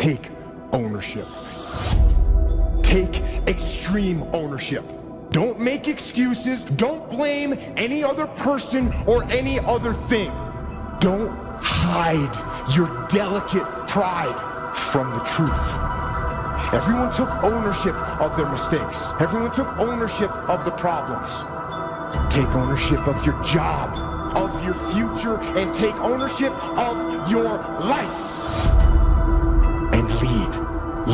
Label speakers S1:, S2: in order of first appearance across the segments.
S1: take ownership. Take extreme ownership. Don't make excuses. Don't blame any other person or any other thing. Don't hide your delicate pride from the truth. Everyone took ownership of their mistakes. Everyone took ownership of the problems. Take ownership of your job, of your future, and take ownership of your life. And lead.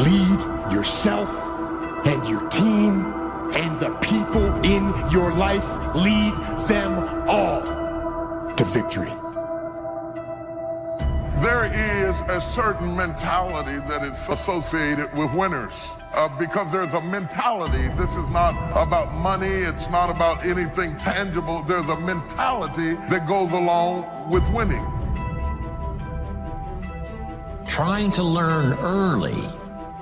S1: Lead yourself and your team and the people in your life. Lead them all to victory.
S2: There is a certain mentality that is associated with winners because there's a mentality. This is not about money. It's not about anything tangible. There's a mentality that goes along with winning.
S3: Trying to learn early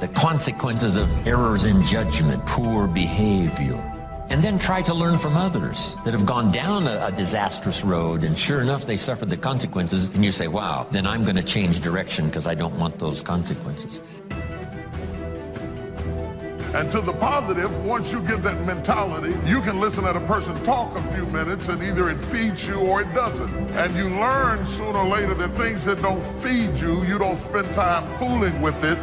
S3: the consequences of errors in judgment, poor behavior, and then try to learn from others that have gone down a disastrous road, and sure enough, they suffered the consequences, and you say, wow, then I'm going to change direction because I don't want those consequences.
S2: And to the positive, once you get that mentality, you can listen at a person talk a few minutes and either it feeds you or it doesn't. And you learn sooner or later that things that don't feed you, you don't spend time fooling with it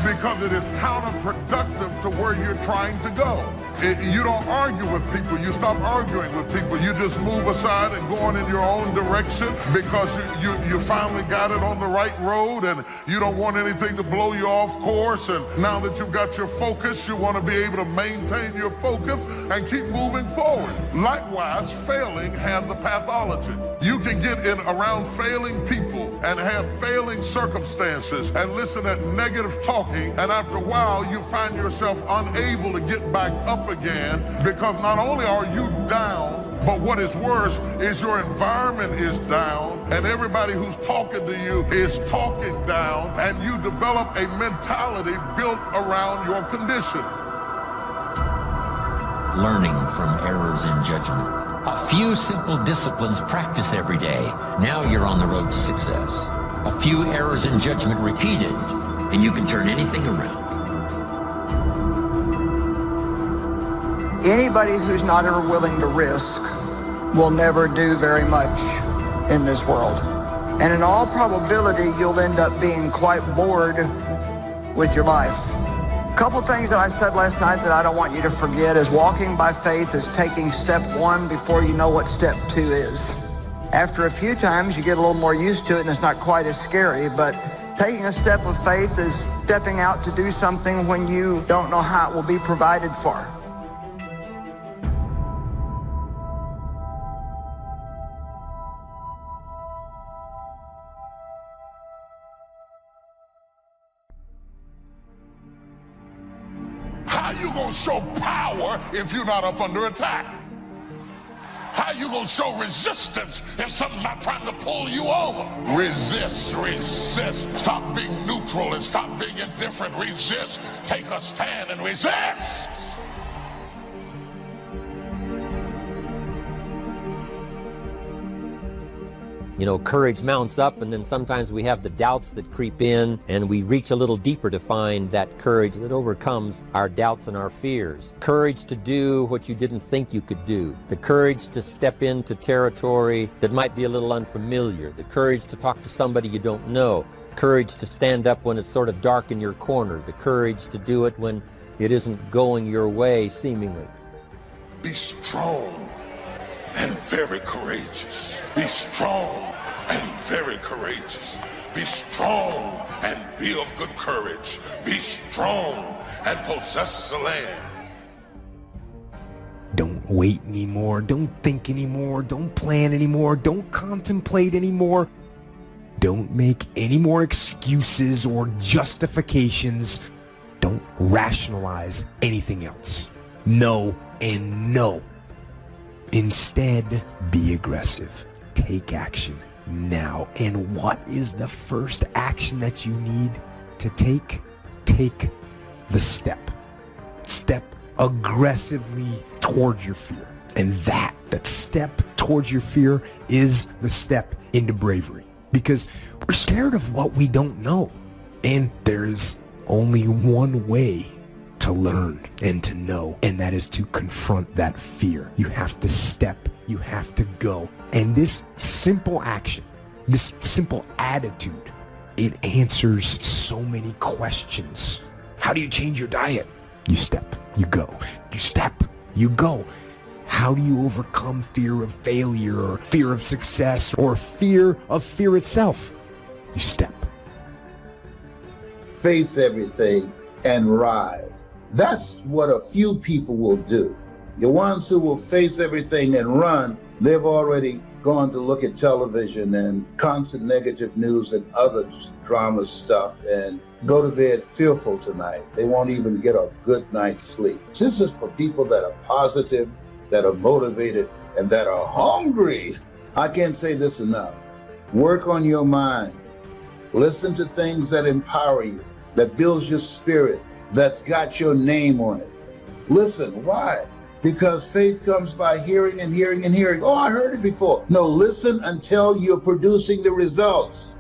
S2: because it is counterproductive to where you're trying to go. You don't argue with people. You stop arguing with people. You just move aside and go on in your own direction because you finally got it on the right road and you don't want anything to blow you off course. And now that you've got your focus, you want to be able to maintain your focus and keep moving forward. Likewise, failing has a pathology. You can get in around failing people and have failing circumstances and listen at negative talking, and after a while you find yourself unable to get back up again because not only are you down, but what is worse is your environment is down and everybody who's talking to you is talking down, and you develop a mentality built around your condition.
S3: Learning from errors in judgment. A few simple disciplines practiced every day. Now you're on the road to success. A few errors in judgment repeated, and you can turn anything around.
S4: Anybody who's not ever willing to risk will never do very much in this world. And in all probability, you'll end up being quite bored with your life. A couple things that I said last night that I don't want you to forget is walking by faith is taking step one before you know what step two is. After a few times, you get a little more used to it and it's not quite as scary, but taking a step of faith is stepping out to do something when you don't know how it will be provided for.
S2: How you gonna show power if you're not up under attack? How you gonna show resistance if something's not trying to pull you over? Resist, resist. Stop being neutral and stop being indifferent. Resist. Take a stand and resist.
S5: You know, courage mounts up, and then sometimes we have the doubts that creep in, and we reach a little deeper to find that courage that overcomes our doubts and our fears. Courage to do what you didn't think you could do. The courage to step into territory that might be a little unfamiliar. The courage to talk to somebody you don't know. Courage to stand up when it's sort of dark in your corner. The courage to do it when it isn't going your way, seemingly.
S2: Be strong and very courageous. Be strong and very courageous. Be strong and be of good courage. Be strong and possess the land.
S1: Don't wait anymore. Don't think anymore. Don't plan anymore. Don't contemplate anymore. Don't make any more excuses or justifications. Don't rationalize anything else. No and no. Instead, be aggressive. Take action now. And what is the first action that you need to take? Take the step. Step aggressively towards your fear. And that step towards your fear is the step into bravery. Because we're scared of what we don't know. And there is only one way to learn and to know, and that is to confront that fear. You have to step, you have to go. And this simple action, this simple attitude, it answers so many questions. How do you change your diet? You step, you go. You step, you go. How do you overcome fear of failure or fear of success or fear of fear itself? You step.
S6: Face everything and rise. That's what a few people will do. The ones who will face everything and run, they've already gone to look at television and constant negative news and other drama stuff and go to bed fearful tonight. They won't even get a good night's sleep. This is for people that are positive, that are motivated, and that are hungry. I can't say this enough. Work on your mind. Listen to things that empower you, that builds your spirit, that's got your name on it. Listen, why? Because faith comes by hearing and hearing and hearing. Oh, I heard it before. No, listen until you're producing the results.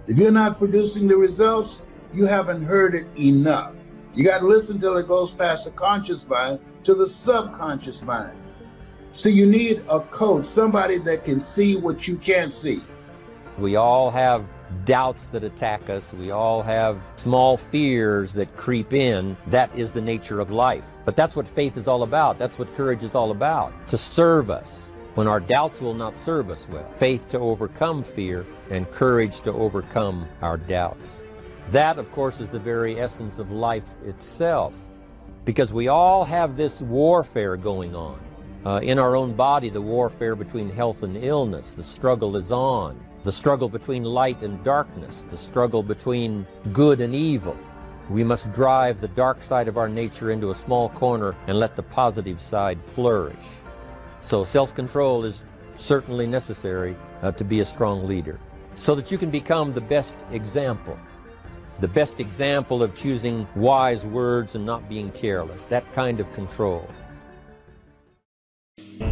S6: If you're not producing the results, you haven't heard it enough. You got to listen till it goes past the conscious mind to the subconscious mind. So you need a coach, somebody that can see what you can't see.
S5: We all have doubts that attack us. We all have small fears that creep in. That is the nature of life. But that's what faith is all about. That's what courage is all about, to serve us when our doubts will not serve us well. Faith to overcome fear and courage to overcome our doubts. That, of course, is the very essence of life itself, because we all have this warfare going on. In our own body, the warfare between health and illness, the struggle is on. The struggle between light and darkness, the struggle between good and evil. We must drive the dark side of our nature into a small corner and let the positive side flourish. So self-control is certainly necessary to be a strong leader, so that you can become the best example of choosing wise words and not being careless, that kind of control.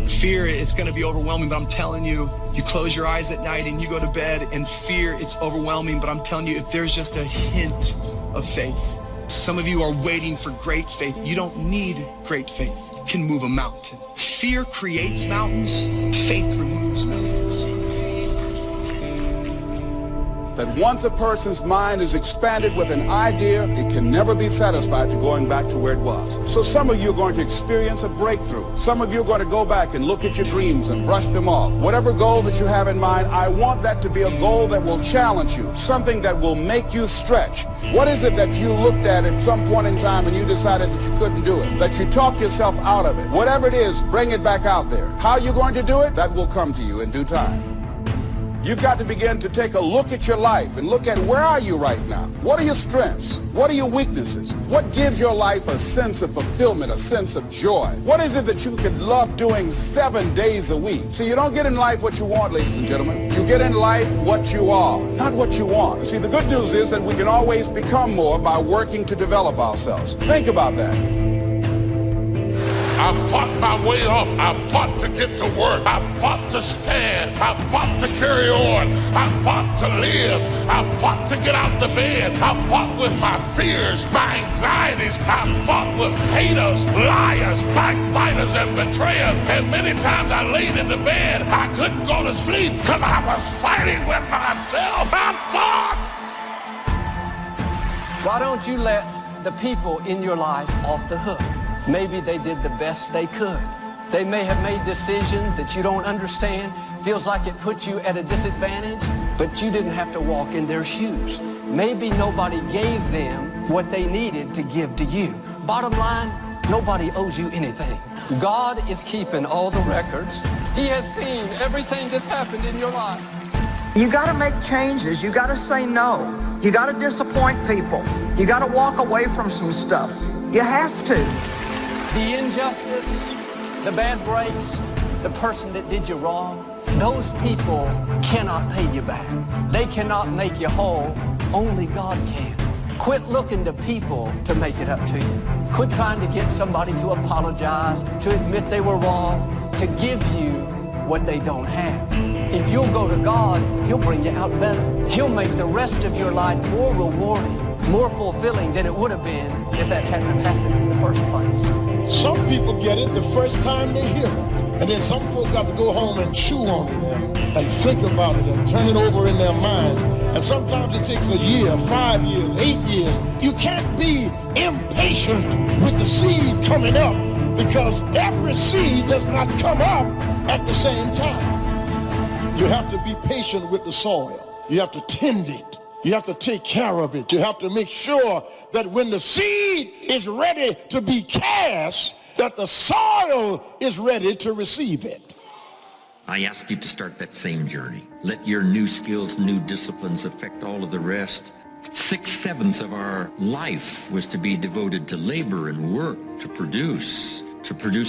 S7: Fear, it's going to be overwhelming, but I'm telling you, you close your eyes at night and you go to bed, and fear, it's overwhelming, but I'm telling you, if there's just a hint of faith. Some of you are waiting for great faith. You don't need great faith. You can move a mountain. Fear creates mountains. Faith removes mountains.
S8: That once a person's mind is expanded with an idea, it can never be satisfied to going back to where it was. So some of you are going to experience a breakthrough. Some of you are going to go back and look at your dreams and brush them off. Whatever goal that you have in mind, I want that to be a goal that will challenge you, something that will make you stretch. What is it that you looked at some point in time and you decided that you couldn't do it, that you talked yourself out of it? Whatever it is, bring it back out there. How you're going to do it, that will come to you in due time. You've got to begin to take a look at your life and look at where are you right now? What are your strengths? What are your weaknesses? What gives your life a sense of fulfillment, a sense of joy? What is it that you could love doing 7 days a week? See, you don't get in life what you want, ladies and gentlemen. You get in life what you are, not what you want. See, the good news is that we can always become more by working to develop ourselves. Think about that.
S2: I fought my way up. I fought to get to work. I fought to stand. I fought to carry on. I fought to live. I fought to get out the bed. I fought with my fears, my anxieties. I fought with haters, liars, backbiters, and betrayers. And many times I laid in the bed. I couldn't go to sleep because I was fighting with myself. I fought.
S9: Why don't you let the people in your life off the hook? Maybe they did the best they could. They may have made decisions that you don't understand. Feels like it put you at a disadvantage, but you didn't have to walk in their shoes. Maybe nobody gave them what they needed to give to you. Bottom line, nobody owes you anything. God is keeping all the records. He has seen everything that's happened in your life.
S4: You got to make changes. You got to say no. You got to disappoint people. You got to walk away from some stuff. You have to.
S9: The injustice, the bad breaks, the person that did you wrong, those people cannot pay you back. They cannot make you whole. Only God can. Quit looking to people to make it up to you. Quit trying to get somebody to apologize, to admit they were wrong, to give you what they don't have. If you'll go to God, He'll bring you out better. He'll make the rest of your life more rewarding. more fulfilling than it would have been if that hadn't happened in the first place.
S10: Some people get it the first time they hear it. And then some folks got to go home and chew on it and think about it and turn it over in their mind. And sometimes it takes a year, 5 years, 8 years. You can't be impatient with the seed coming up because every seed does not come up at the same time. You have to be patient with the soil. You have to tend it. You have to take care of it. You have to make sure that when the seed is ready to be cast, that the soil is ready to receive it.
S3: I ask you to start that same journey. Let your new skills, new disciplines affect all of the rest. 6/7 of our life was to be devoted to labor and work, to produce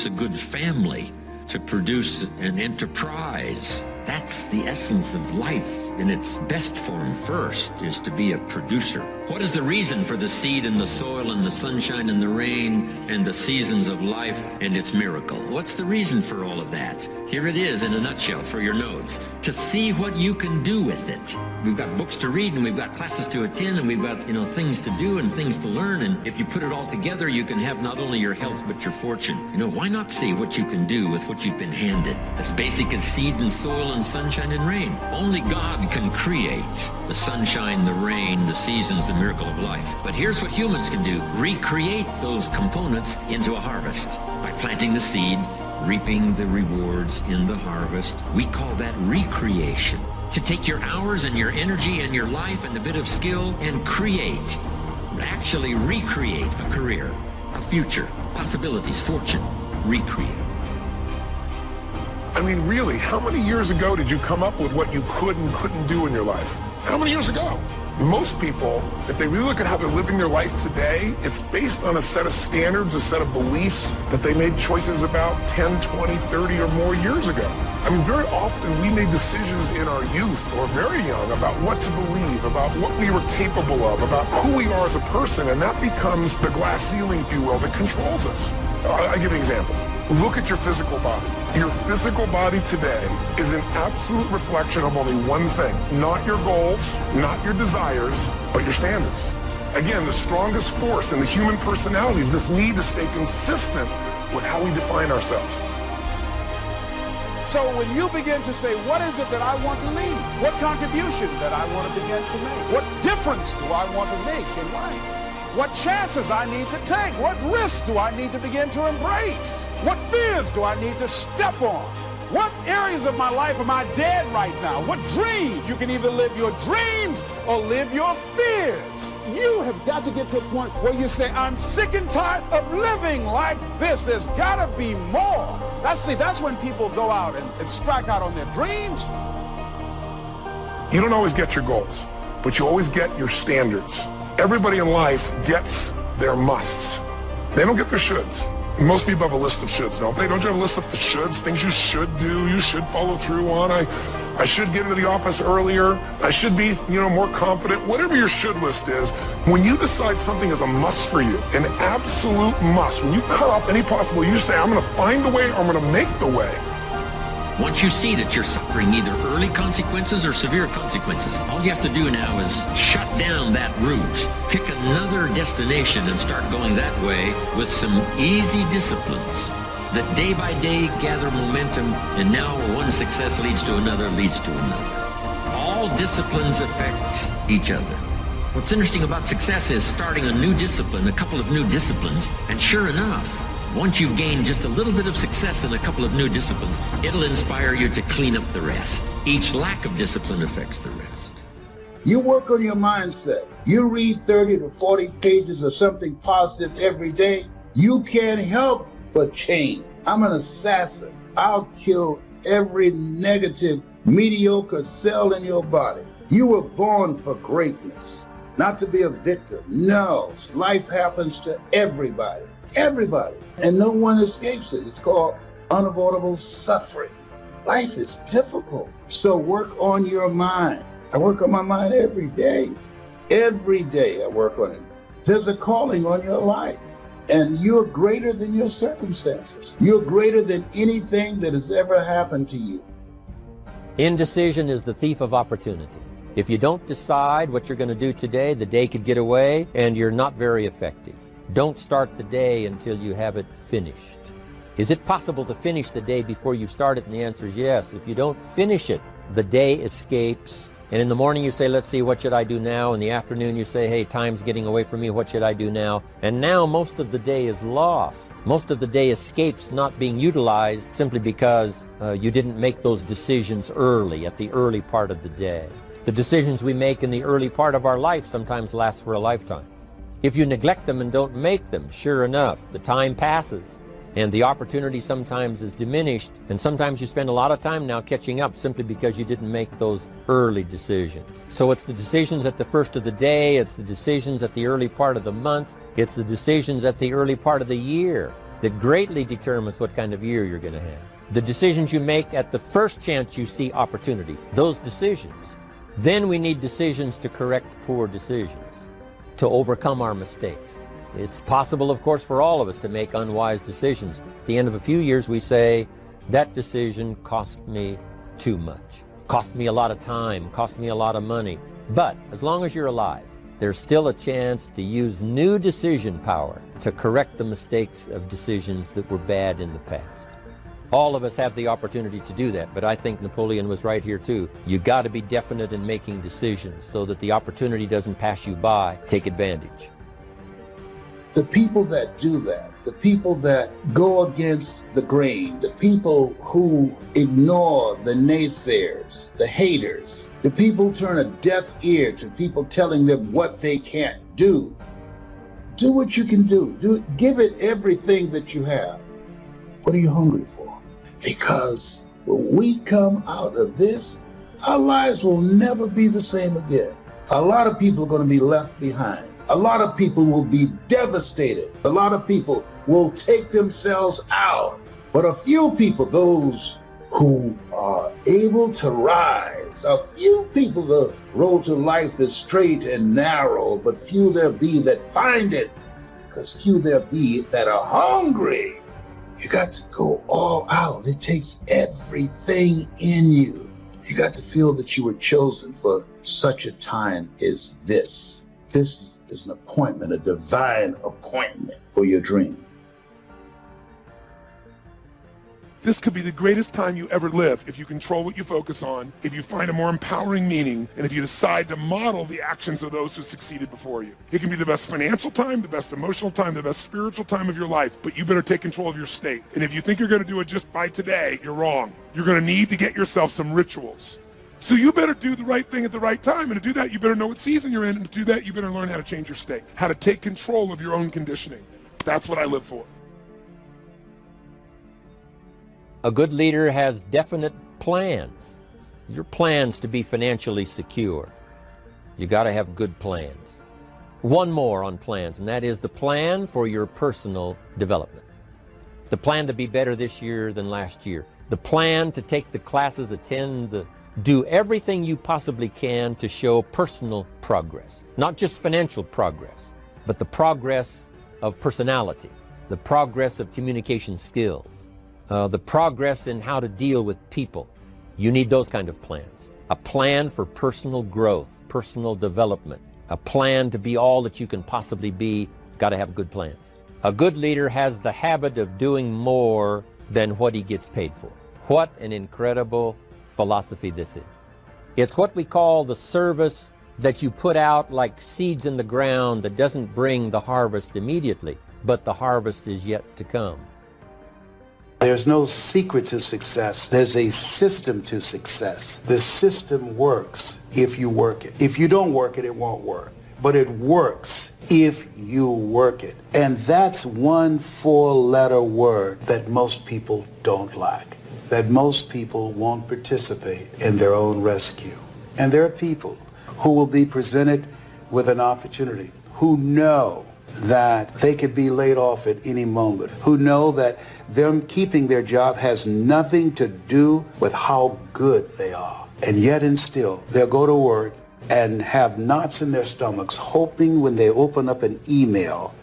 S3: a good family, to produce an enterprise. That's the essence of life in its best form first, is to be a producer. What is the reason for the seed and the soil and the sunshine and the rain and the seasons of life and its miracle? What's the reason for all of that? Here it is in a nutshell for your notes. To see what you can do with it. We've got books to read and we've got classes to attend and we've got, things to do and things to learn. And if you put it all together, you can have not only your health, but your fortune. Why not see what you can do with what you've been handed? As basic as seed and soil and sunshine and rain. Only God can create the sunshine, the rain, the seasons, the miracle of life. But here's what humans can do. Recreate those components into a harvest. By planting the seed, reaping the rewards in the harvest. We call that recreation. To take your hours and your energy and your life and a bit of skill and actually recreate a career, a future, possibilities, fortune, recreate.
S11: I mean, really, how many years ago did you come up with what you could and couldn't do in your life? How many years ago? Most people, if they really look at how they're living their life today, it's based on a set of standards, a set of beliefs that they made choices about 10, 20, 30 or more years ago. I mean, very often we made decisions in our youth or very young about what to believe, about what we were capable of, about who we are as a person, and that becomes the glass ceiling, if you will, that controls us. I'll give you an example. Look at your physical body. Your physical body today is an absolute reflection of only one thing. Not your goals, not your desires, but your standards. Again, the strongest force in the human personality is this need to stay consistent with how we define ourselves.
S8: So when you begin to say, what is it that I want to leave? What contribution that I want to begin to make? What difference do I want to make in life? What chances I need to take? What risks do I need to begin to embrace? What fears do I need to step on? What areas of my life am I dead right now? What dreams? You can either live your dreams or live your fears. You have got to get to a point where you say, I'm sick and tired of living like this. There's got to be more. That's when people go out and strike out on their dreams.
S11: You don't always get your goals, but you always get your standards. Everybody in life gets their musts. They don't get their shoulds. Most people have a list of shoulds, don't they? Don't you have a list of the shoulds, things you should do, you should follow through on? I should get into the office earlier. I should be, more confident. Whatever your should list is, when you decide something is a must for you, an absolute must, when you cut off any possible, you say, I'm going to find the way or I'm going to make the way.
S3: Once you see that you're suffering either early consequences or severe consequences, all you have to do now is shut down that route, pick another destination and start going that way with some easy disciplines that day by day gather momentum, and now one success leads to another, leads to another. All disciplines affect each other. What's interesting about success is starting a new discipline, a couple of new disciplines, and sure enough, once you've gained just a little bit of success in a couple of new disciplines, it'll inspire you to clean up the rest. Each lack of discipline affects the rest.
S6: You work on your mindset. You read 30 to 40 pages of something positive every day. You can't help but change. I'm an assassin. I'll kill every negative, mediocre cell in your body. You were born for greatness, not to be a victim. No, life happens to everybody. Everybody. And no one escapes it. It's called unavoidable suffering. Life is difficult. So work on your mind. I work on my mind every day. Every day I work on it. There's a calling on your life. And you're greater than your circumstances. You're greater than anything that has ever happened to you.
S5: Indecision is the thief of opportunity. If you don't decide what you're going to do today, the day could get away and you're not very effective. Don't start the day until you have it finished. Is it possible to finish the day before you start it? And the answer is yes. If you don't finish it, the day escapes. And in the morning you say, let's see, what should I do now? In the afternoon you say, hey, time's getting away from me, what should I do now? And now most of the day is lost. Most of the day escapes not being utilized simply because you didn't make those decisions early, at the early part of the day. The decisions we make in the early part of our life sometimes last for a lifetime. If you neglect them and don't make them, sure enough, the time passes. And the opportunity sometimes is diminished, and sometimes you spend a lot of time now catching up simply because you didn't make those early decisions. So it's the decisions at the first of the day, it's the decisions at the early part of the month, it's the decisions at the early part of the year that greatly determines what kind of year you're going to have. The decisions you make at the first chance you see opportunity, those decisions. Then we need decisions to correct poor decisions, to overcome our mistakes. It's possible, of course, for all of us to make unwise decisions. At the end of a few years, we say, that decision cost me too much. Cost me a lot of time, cost me a lot of money. But as long as you're alive, there's still a chance to use new decision power to correct the mistakes of decisions that were bad in the past. All of us have the opportunity to do that, but I think Napoleon was right here too. You got to be definite in making decisions so that the opportunity doesn't pass you by. Take advantage.
S6: The people that do that, the people that go against the grain, the people who ignore the naysayers, the haters, the people who turn a deaf ear to people telling them what they can't do. Do what you can do. Give it everything that you have. What are you hungry for? Because when we come out of this, our lives will never be the same again. A lot of people are going to be left behind. A lot of people will be devastated. A lot of people will take themselves out. But a few people, those who are able to rise, a few people, the road to life is straight and narrow, but few there be that find it, because few there be that are hungry. You got to go all out. It takes everything in you. You got to feel that you were chosen for such a time as this. This is an appointment, a divine appointment for your dream.
S11: This could be the greatest time you ever live if you control what you focus on, if you find a more empowering meaning, and if you decide to model the actions of those who succeeded before you. It can be the best financial time, the best emotional time, the best spiritual time of your life, but you better take control of your state. And if you think you're going to do it just by today, you're wrong. You're going to need to get yourself some rituals. So you better do the right thing at the right time. And to do that, you better know what season you're in. And to do that, you better learn how to change your state, how to take control of your own conditioning. That's what I live for.
S5: A good leader has definite plans. Your plans to be financially secure. You got to have good plans. One more on plans, and that is the plan for your personal development. The plan to be better this year than last year. The plan to take the classes, do everything you possibly can to show personal progress. Not just financial progress, but the progress of personality, the progress of communication skills, the progress in how to deal with people. You need those kind of plans. A plan for personal growth, personal development, a plan to be all that you can possibly be. Got to have good plans. A good leader has the habit of doing more than what he gets paid for. What an incredible philosophy this is. It's what we call the service that you put out like seeds in the ground that doesn't bring the harvest immediately, but the harvest is yet to come.
S12: There's no secret to success. There's a system to success. The system works if you work it. If you don't work it, it won't work. But it works if you work it. And that's one four-letter word that most people don't like, that most people won't participate in their own rescue. And there are people who will be presented with an opportunity, who know that they could be laid off at any moment, who know that them keeping their job has nothing to do with how good they are. And yet and still, they'll go to work and have knots in their stomachs, hoping when they open up an email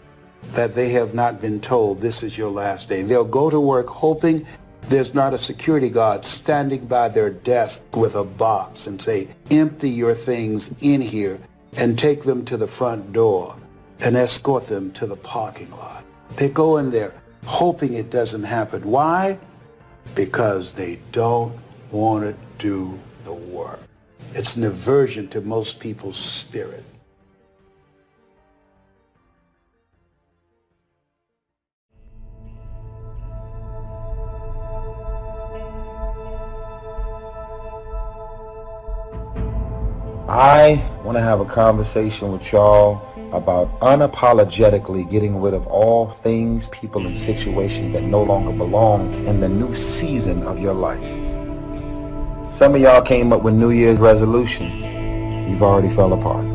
S12: that they have not been told this is your last day. They'll go to work hoping There's not a security guard standing by their desk with a box and say, empty your things in here and take them to the front door and escort them to the parking lot. They go in there hoping it doesn't happen. Why? Because they don't want to do the work. It's an aversion to most people's spirit.
S13: I want to have a conversation with y'all about unapologetically getting rid of all things, people, and situations that no longer belong in the new season of your life. Some of y'all came up with New Year's resolutions. You've already fell apart.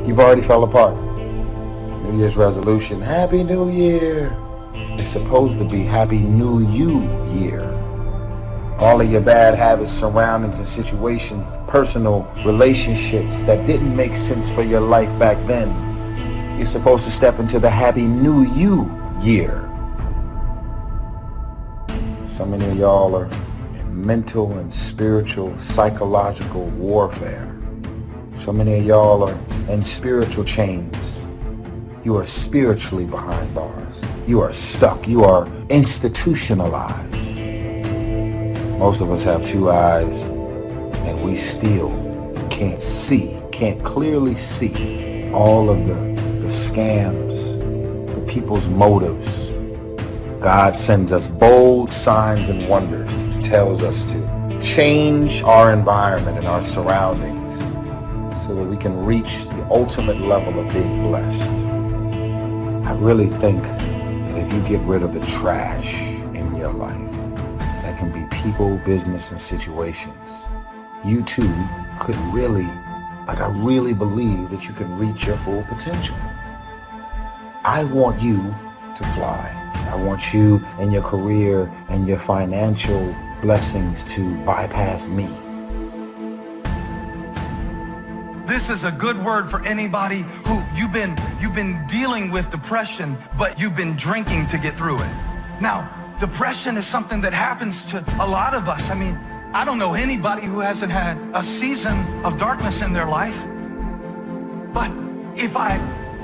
S13: You've already fell apart. New Year's resolution, Happy New Year. It's supposed to be Happy New You Year. All of your bad habits, surroundings, and situations, personal relationships that didn't make sense for your life back then, you're supposed to step into the Happy New You Year. So many of y'all are in mental and spiritual, psychological warfare. So many of y'all are in spiritual chains. You are spiritually behind bars. You are stuck. You are institutionalized. Most of us have two eyes, and we still can't see, can't clearly see all of the scams, the people's motives. God sends us bold signs and wonders, tells us to change our environment and our surroundings so that we can reach the ultimate level of being blessed. I really think that if you get rid of the trash in your life, that can be people, business, and situations, you too could really, I really believe that you can reach your full potential. I want you to fly. I want you and your career and your financial blessings to bypass me.
S14: This is a good word for anybody who you've been dealing with depression, but you've been drinking to get through it. Now, depression is something that happens to a lot of us. I mean, I don't know anybody who hasn't had a season of darkness in their life. But if I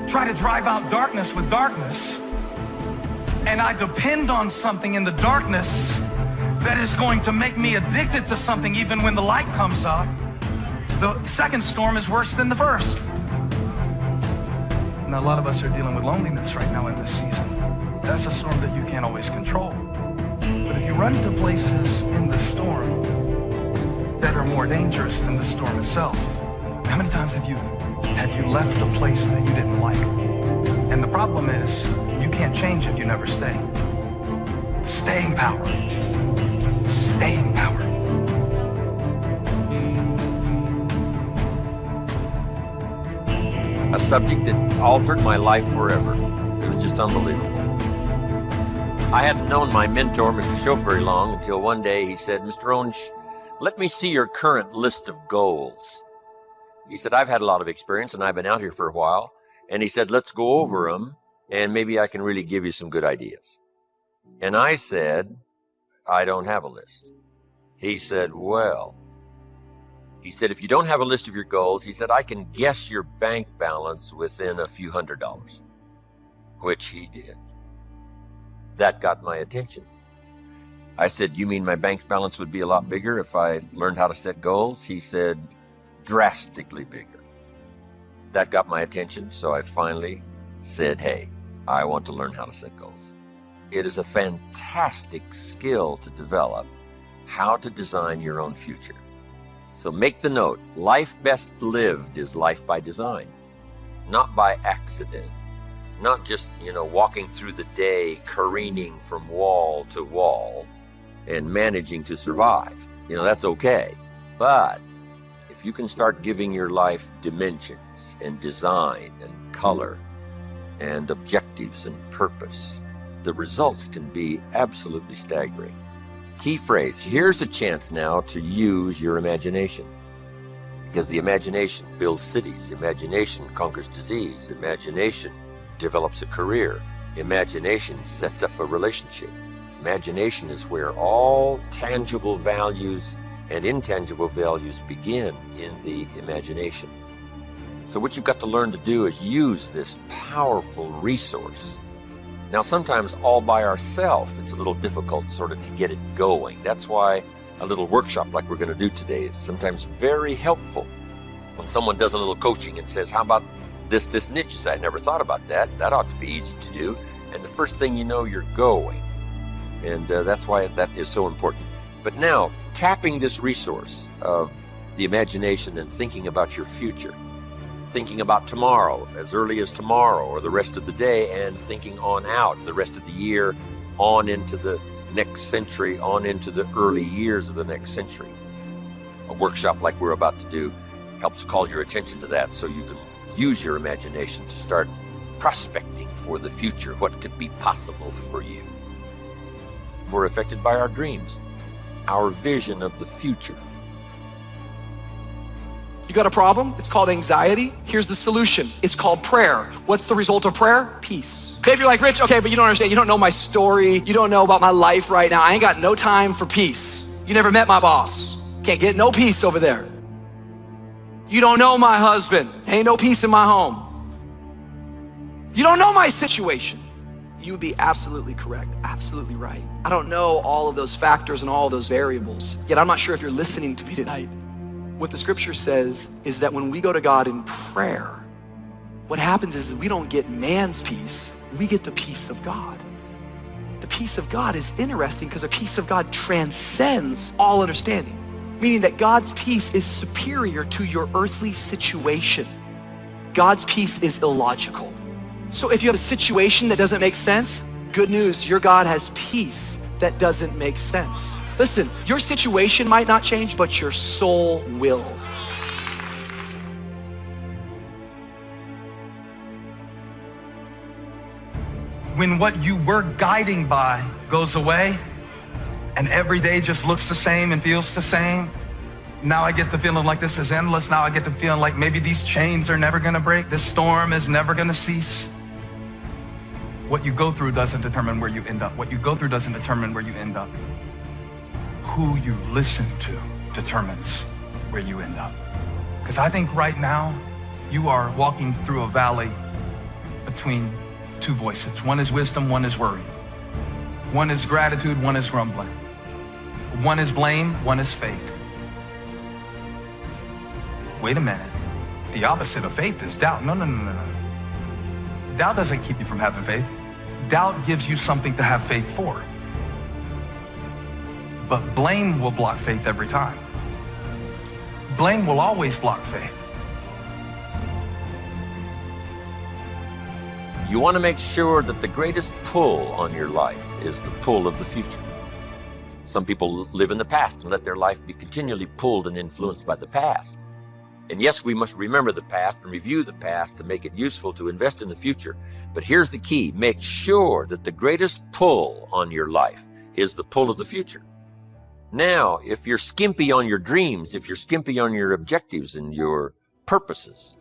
S14: try to drive out darkness with darkness, and I depend on something in the darkness that is going to make me addicted to something even when the light comes up, the second storm is worse than the first. Now, a lot of us are dealing with loneliness right now in this season. That's a storm that you can't always control. But if you run to places in the storm that are more dangerous than the storm itself, how many times have you left a place that you didn't like? And the problem is, you can't change if you never stay. Staying power. Staying power.
S5: A subject that altered my life forever. It was just unbelievable. I hadn't known my mentor, Mr. Schoaf, very long until one day he said, Mr. Onge, let me see your current list of goals. He said, I've had a lot of experience and I've been out here for a while. And he said, let's go over them and maybe I can really give you some good ideas. And I said, I don't have a list. He said, well, if you don't have a list of your goals, he said, I can guess your bank balance within a few $100s, which he did. That got my attention. I said, you mean my bank balance would be a lot bigger if I learned how to set goals? He said, drastically bigger. That got my attention, so I finally said, hey, I want to learn how to set goals. It is a fantastic skill to develop, how to design your own future. So make the note, life best lived is life by design, not by accident. Not just, walking through the day, careening from wall to wall and managing to survive. That's okay. But if you can start giving your life dimensions and design and color and objectives and purpose, the results can be absolutely staggering. Key phrase, here's a chance now to use your imagination. Because the imagination builds cities, imagination conquers disease, imagination develops a career. Imagination sets up a relationship. Imagination is where all tangible values and intangible values begin, in the imagination. So what you've got to learn to do is use this powerful resource. Now, sometimes all by ourselves, it's a little difficult sort of to get it going. That's why a little workshop like we're going to do today is sometimes very helpful. When someone does a little coaching and says, how about this niche? You say, I never thought about that. That ought to be easy to do. And the first thing you know, you're going. And that's why that is so important. But now, tapping this resource of the imagination and thinking about your future, thinking about tomorrow, as early as tomorrow or the rest of the day, and thinking on out the rest of the year, on into the next century, on into the early years of the next century. A workshop like we're about to do helps call your attention to that, so you can use your imagination to start prospecting for the future, what could be possible for you. We're affected by our dreams, our vision of the future.
S7: You got a problem? It's called anxiety. Here's the solution. It's called prayer. What's the result of prayer? Peace. Maybe you're like, Rich, okay, but you don't understand. You don't know my story. You don't know about my life right now. I ain't got no time for peace. You never met my boss. Can't get no peace over there. You don't know my husband. Ain't no peace in my home. You don't know my situation. You would be absolutely correct, absolutely right. I don't know all of those factors and all of those variables, yet I'm not sure if you're listening to me tonight. What the scripture says is that when we go to God in prayer, what happens is that we don't get man's peace, we get the peace of God. The peace of God is interesting because the peace of God transcends all understanding, meaning that God's peace is superior to your earthly situation. God's peace is illogical. So if you have a situation that doesn't make sense, good news, your God has peace that doesn't make sense. Listen, your situation might not change, but your soul will.
S14: When what you were guiding by goes away and every day just looks the same and feels the same, now I get the feeling like this is endless. Now I get the feeling like maybe these chains are never gonna break. This storm is never gonna cease. What you go through doesn't determine where you end up. What you go through doesn't determine where you end up. Who you listen to determines where you end up. Because I think right now you are walking through a valley between two voices. One is wisdom, one is worry. One is gratitude, one is grumbling. One is blame, one is faith. Wait a minute. The opposite of faith is doubt. No. Doubt doesn't keep you from having faith. Doubt gives you something to have faith for. But blame will block faith every time. Blame will always block faith.
S5: You want to make sure that the greatest pull on your life is the pull of the future. Some people live in the past and let their life be continually pulled and influenced by the past. And yes, we must remember the past and review the past to make it useful to invest in the future. But here's the key. Make sure that the greatest pull on your life is the pull of the future. Now, if you're skimpy on your dreams, if you're skimpy on your objectives and your purposes,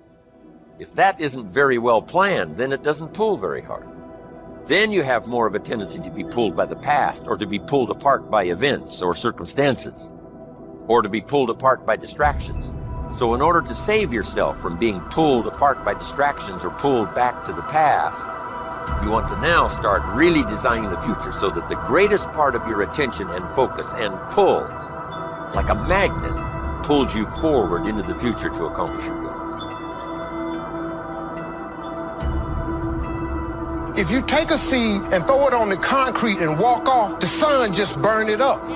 S5: if that isn't very well planned, then it doesn't pull very hard. Then you have more of a tendency to be pulled by the past, or to be pulled apart by events or circumstances, or to be pulled apart by distractions. So in order to save yourself from being pulled apart by distractions or pulled back to the past, you want to now start really designing the future so that the greatest part of your attention and focus and pull, like a magnet, pulls you forward into the future to accomplish your goals.
S10: If you take a seed and throw it on the concrete and walk off, the sun just burned it up.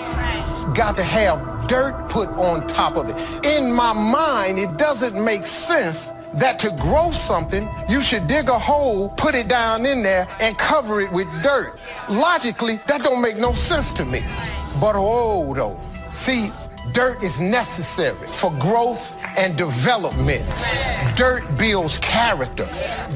S10: Got to have dirt put on top of it. In my mind, it doesn't make sense that to grow something, you should dig a hole, put it down in there, and cover it with dirt. Logically, that don't make no sense to me. But oh, though, see, dirt is necessary for growth and development. Dirt builds character.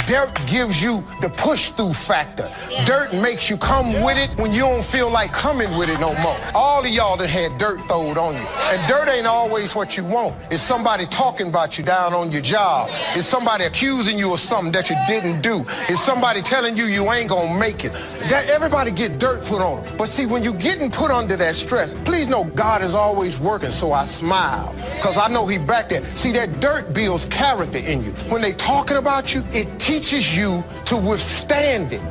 S10: Dirt gives you the push-through factor. Dirt makes you come with it when you don't feel like coming with it no more. All of y'all that had dirt throwed on you. And dirt ain't always what you want. It's somebody talking about you down on your job. It's somebody accusing you of something that you didn't do. It's somebody telling you you ain't gonna make it. That everybody get dirt put on them. But see, when you're getting put under that stress, please know God is always working, so I smile. Because I know he back there. See, that dirt builds character in you. When they talking about you, it teaches you to withstand it.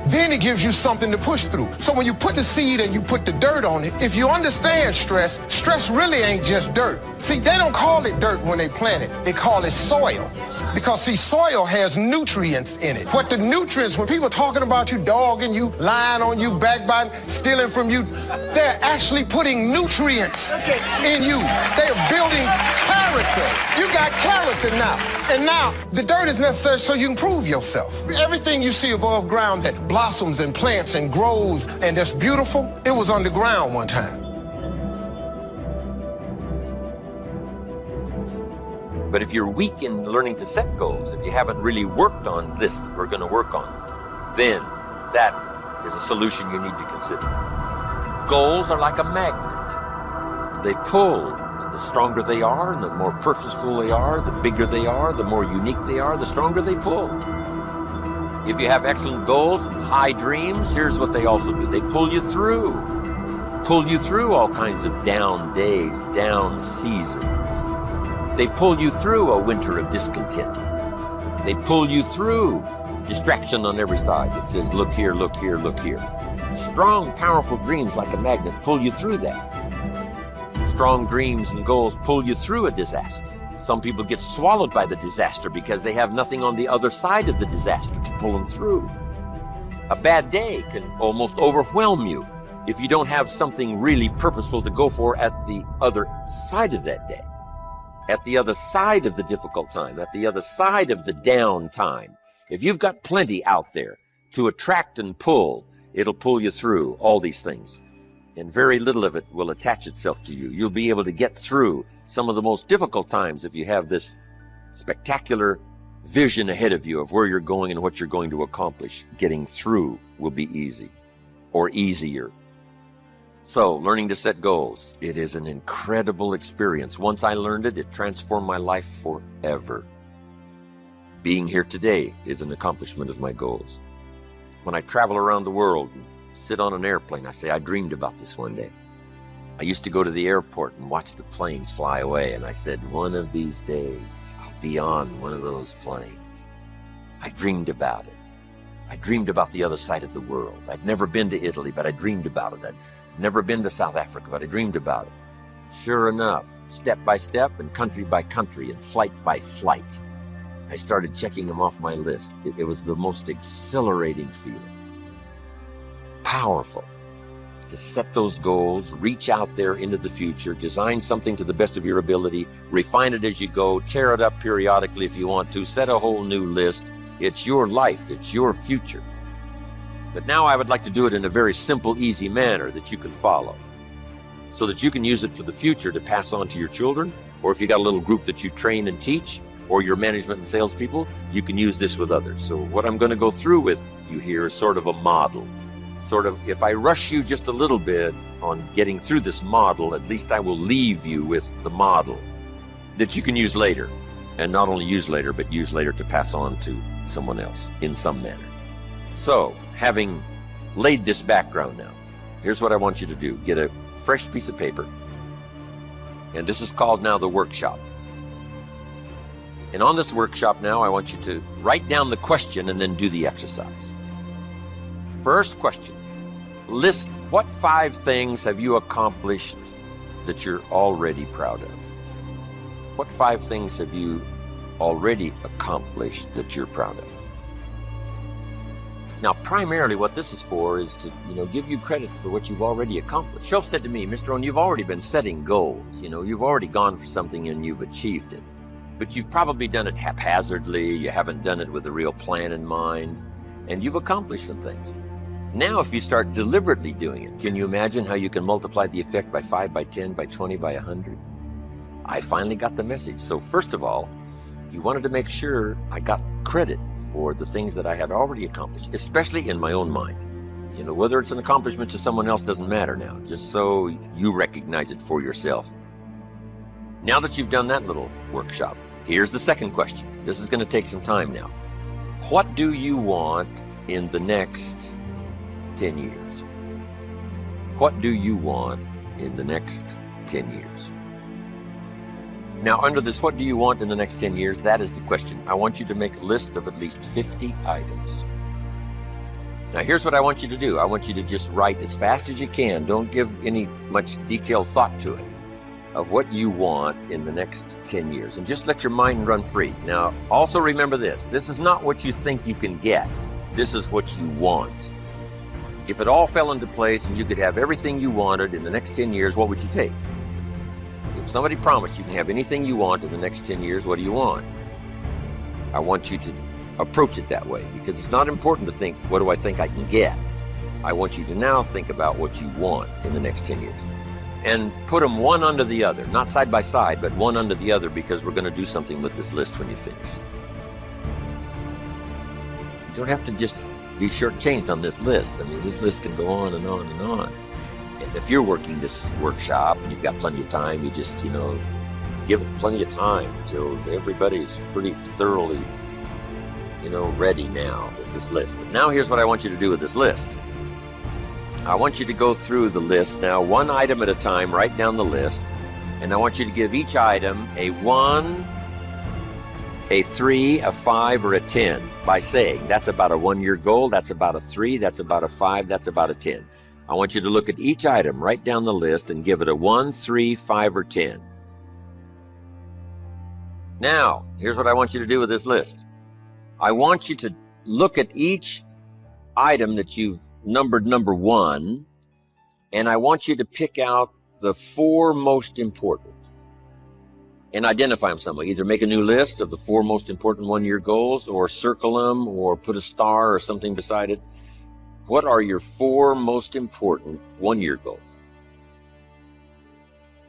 S10: Then it gives you something to push through. So when you put the seed and you put the dirt on it, if you understand stress, stress really ain't just dirt. See, they don't call it dirt when they plant it. They call it soil. Because see, soil has nutrients in it. What the nutrients, when people talking about you, dogging you, lying on you, backbiting, stealing from you, they're actually putting nutrients in you. They're building character. You got character now. And now, the dirt is necessary so you can prove yourself. Everything you see above ground that blossoms and plants and grows and that's beautiful, it was underground one time.
S5: But if you're weak in learning to set goals, if you haven't really worked on this that we're going to work on, then that is a solution you need to consider. Goals are like a magnet. They pull. The stronger they are and the more purposeful they are, the bigger they are, the more unique they are, the stronger they pull. If you have excellent goals and high dreams, here's what they also do. They pull you through all kinds of down days, down seasons. They pull you through a winter of discontent. They pull you through distraction on every side that says, look here, look here, look here. Strong, powerful dreams like a magnet pull you through that. Strong dreams and goals pull you through a disaster. Some people get swallowed by the disaster because they have nothing on the other side of the disaster to pull them through. A bad day can almost overwhelm you if you don't have something really purposeful to go for at the other side of that day. At the other side of the difficult time, at the other side of the down time. If you've got plenty out there to attract and pull, it'll pull you through all these things. And very little of it will attach itself to you. You'll be able to get through some of the most difficult times if you have this spectacular vision ahead of you of where you're going and what you're going to accomplish. Getting through will be easy or easier. So, learning to set goals, it is an incredible experience. Once I learned it, it transformed my life forever. Being here today is an accomplishment of my goals. When I travel around the world and sit on an airplane, I say, I dreamed about this one day. I used to go to the airport and watch the planes fly away, and I said, one of these days, I'll be on one of those planes. I dreamed about it. I dreamed about the other side of the world. I'd never been to Italy, but I dreamed about it. I'd never been to South Africa, but I dreamed about it. Sure enough, step by step and country by country and flight by flight, I started checking them off my list. It was the most exhilarating feeling. Powerful. To set those goals, reach out there into the future, design something to the best of your ability, refine it as you go, tear it up periodically if you want to, set a whole new list. It's your life, it's your future. But now I would like to do it in a very simple, easy manner that you can follow, so that you can use it for the future to pass on to your children, or if you got a little group that you train and teach, or your management and salespeople, you can use this with others. So what I'm going to go through with you here is sort of a model. Sort of, if I rush you just a little bit on getting through this model, at least I will leave you with the model that you can use later. And not only use later, but use later to pass on to someone else in some manner. So, having laid this background now, here's what I want you to do. Get a fresh piece of paper. And this is called now the workshop. And on this workshop now, I want you to write down the question and then do the exercise. First question. List what 5 things have you accomplished that you're already proud of? What 5 things have you already accomplished that you're proud of? Now, primarily what this is for is to, give you credit for what you've already accomplished. Shelf said to me, Mr. Owen, you've already been setting goals. You've already gone for something and you've achieved it. But you've probably done it haphazardly. You haven't done it with a real plan in mind. And you've accomplished some things. Now, if you start deliberately doing it, can you imagine how you can multiply the effect by 5, by 10, by 20, by 100? I finally got the message. So first of all, he wanted to make sure I got credit for the things that I had already accomplished, especially in my own mind. You know, whether it's an accomplishment to someone else doesn't matter now, just so you recognize it for yourself. Now that you've done that little workshop, here's the second question. This is going to take some time now. What do you want in the next 10 years? What do you want in the next 10 years? Now, under this, what do you want in the next 10 years? That is the question. I want you to make a list of at least 50 items. Now, here's what I want you to do. I want you to just write as fast as you can. Don't give any much detailed thought to it, of what you want in the next 10 years. And just let your mind run free. Now, also remember this. This is not what you think you can get. This is what you want. If it all fell into place and you could have everything you wanted in the next 10 years, what would you take? If somebody promised you can have anything you want in the next 10 years, what do you want? I want you to approach it that way, because it's not important to think, what do I think I can get? I want you to now think about what you want in the next 10 years. And put them one under the other, not side by side, but one under the other, because we're going to do something with this list when you finish. You don't have to just be shortchanged on this list. I mean, this list can go on and on and on. And if you're working this workshop and you've got plenty of time, you just, give it plenty of time until everybody's pretty thoroughly, ready now with this list. But now here's what I want you to do with this list. I want you to go through the list now, one item at a time, write down the list, and I want you to give each item a 1, a 3, a 5, or a 10 by saying, that's about a 1-year goal, that's about a 3, that's about a 5, that's about a 10. I want you to look at each item, write down the list, and give it a 1, 3, 5, or 10. Now, here's what I want you to do with this list. I want you to look at each item that you've numbered number 1, and I want you to pick out the 4 most important and identify them somewhere. Either make a new list of the 4 most important 1-year goals, or circle them, or put a star or something beside it. What are your 4 most important 1-year goals?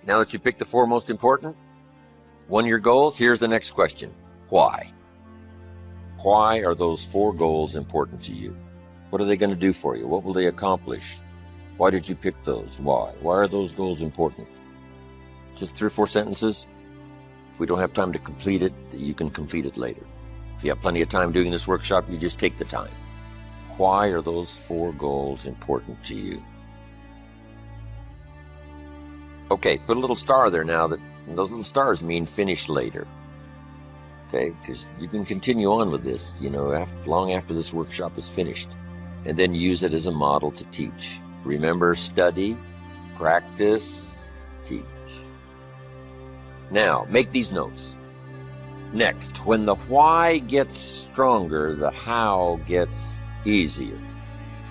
S5: Now that you picked the 4 most important 1-year goals, here's the next question. Why? Why are those 4 goals important to you? What are they going to do for you? What will they accomplish? Why did you pick those? Why? Why are those goals important? Just 3 or 4 sentences. If we don't have time to complete it, you can complete it later. If you have plenty of time doing this workshop, you just take the time. Why are those 4 goals important to you? Okay, put a little star there now. Those little stars mean finish later. Okay, because you can continue on with this, long after this workshop is finished, and then use it as a model to teach. Remember, study, practice, teach. Now, make these notes. Next, when the why gets stronger, the how gets easier.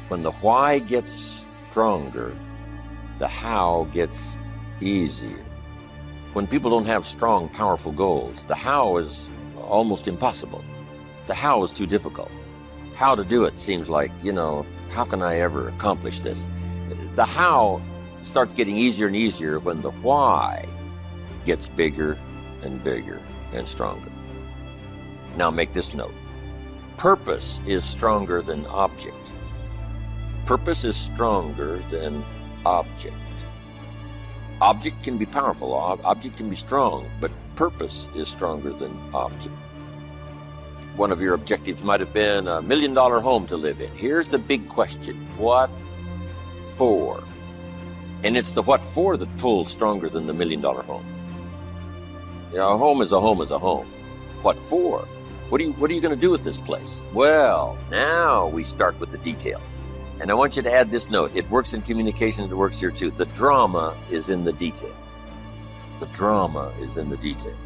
S5: When the why gets stronger, the how gets easier. When people don't have strong, powerful goals, the how is almost impossible. The how is too difficult. How to do it seems like, how can I ever accomplish this? The how starts getting easier and easier when the why gets bigger and bigger and stronger. Now make this note. Purpose is stronger than object. Purpose is stronger than object. Object can be powerful, object can be strong, but purpose is stronger than object. One of your objectives might have been $1 million home to live in. Here's the big question. What for? And it's the what for that pulls stronger than the $1 million home. A home is a home is a home. What for? What are you going to do with this place? Well, now we start with the details. And I want you to add this note. It works in communication, it works here too. The drama is in the details. The drama is in the details.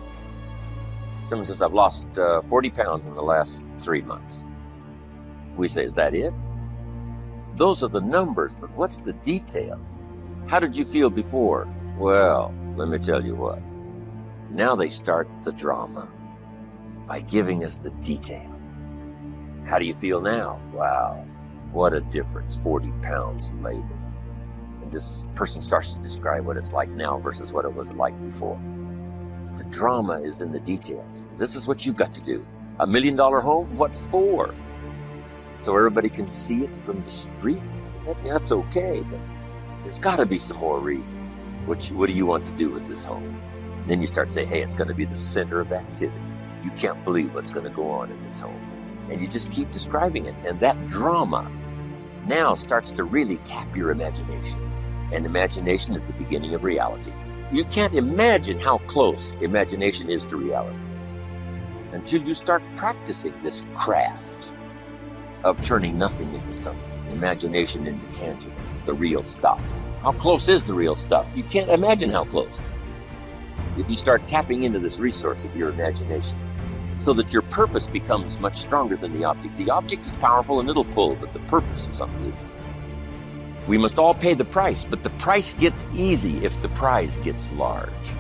S5: Someone says, I've lost 40 pounds in the last 3 months. We say, is that it? Those are the numbers, but what's the detail? How did you feel before? Well, let me tell you what. Now they start the drama by giving us the details. How do you feel now? Wow, what a difference, 40 pounds later. And this person starts to describe what it's like now versus what it was like before.
S3: The drama is in the details. This is what you've got to do. $1 million home? What for? So everybody can see it from the street? That's okay, but there's got to be some more reasons. What do you want to do with this home? And then you start saying, hey, it's going to be the center of activity. You can't believe what's going to go on in this home. And you just keep describing it. And that drama now starts to really tap your imagination. And imagination is the beginning of reality. You can't imagine how close imagination is to reality until you start practicing this craft of turning nothing into something, imagination into tangible, the real stuff. How close is the real stuff? You can't imagine how close. If you start tapping into this resource of your imagination so that your purpose becomes much stronger than the object. The object is powerful and it'll pull, but the purpose is unbelievable. We must all pay the price, but the price gets easy if the prize gets large.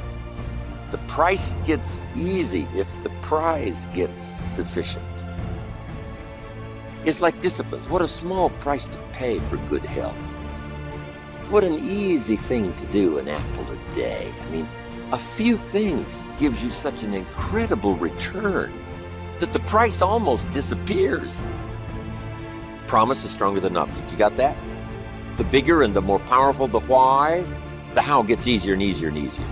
S3: The price gets easy if the prize gets sufficient. It's like disciplines. What a small price to pay for good health. What an easy thing to do, an apple a day. I mean, a few things gives you such an incredible return that the price almost disappears. Promise is stronger than object. You got that? The bigger and the more powerful the why, the how gets easier and easier and easier.